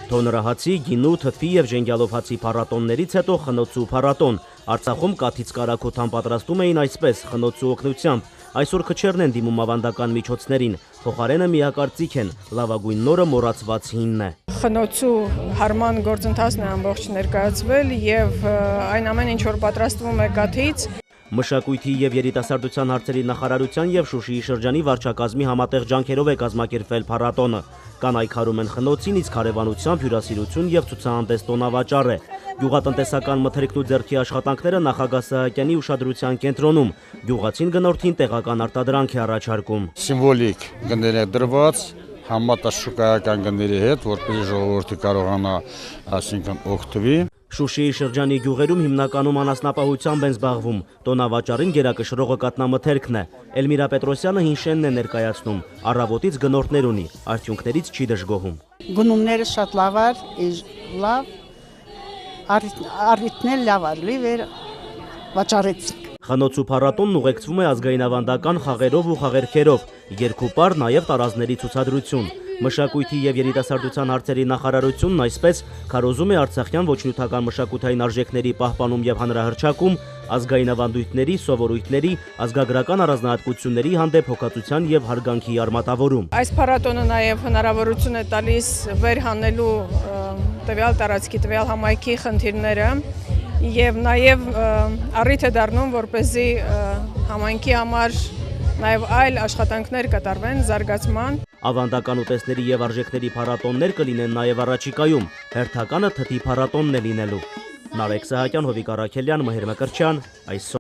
Թոնրահացի, գինու, թթվի և ժենգյալով հացի փառատոններից հետո խնոցու փառատոն։ Արցախում կաթից կարագոթան պատրաստում էին այսպես խնոցու օգնությամբ։ Այսօր քչերն են դիմում ավանդական միջոցներին, փոխարենը միակարծիք են, լավագույն նորը մոռացված հինն է։ Խնոցու հարման գործընթացն է ամբողջ ներկայացվել և այն ամեն ինչ որ պատրաստվում է կաթից։ Մշակույթի և երիտասարդության հարցերի նախարարության և Շուշիի շրջանի վարչակազմի համատեղ ջանքերով է կազմակերպվել փառատոնը։ Կանայք հարում են խնոցին, իսկ հարևանությամբ հյուրասիրություն և ցուցահանդես տոնավաճառ է։ Գյուղատնտեսական մթերքն ու ձեռքի աշխատանքները նախագահ Սահակյանի ուշադրության կենտրոնում։ Գյուղացին գնորդին տեղական արտադրանք է առաջարկում։ Սիմվոլիկ գներ է դրված համատաշուկայական գների հետ, որպեսզի ժողովուրդը կարողանա օգտվի։ Շուշիի շրջանի գյուղերում հիմնականում անասնապահությամբ են զբաղվում։ Տոնավաճառին գերակշռողը կատնամթերքն է։ Էլմիրա Պետրոսյանը հին շենն է ներկայացնում։ Առավոտից գնորդներ ունի, արդյունքներից չի դժգոհում։ Գնումները շատ լավ, առիթն էլ լավ արլի վեր վաճառեցինք։ Խնոցու փառատոնն ուղեկցվում է ազգային ավանդական խաղերով ու խաղերքերով, երկուպար, նաև տարազների ցուցադրություն։ Մշակույթի և երիտասարդության հարցերի նախարարությունն այսպես քարոզում է արցախյան ոչնյութական մշակութային արժեքների պահպանում և հանրահռչակում, ազգային ավանդույթների, սովորույթների, ազգագրական առանձնահատկությունների հանդեպ հոգացության և հարգանքի արմատավորում։ Այս փառատոնը նաև հնարավորություն է տալիս վերհանելու տվյալ տարածքի, տվյալ համայնքի խնդիրները և նաև առիթ է դառնում, որպեսզի համայնքի համար նաև այլ աշխատանքներ կատարվեն զարգացման։ Ավանդական ուտեստների և արժեքների փառատոններ կլինեն նաև առաջիկայում։ Հերթականը թթի փառատոնն է լինելու։ Նարեկ Սահակյան, Հովիկ Առաքելյան, Մհեր Մկրտչյան, այսօր։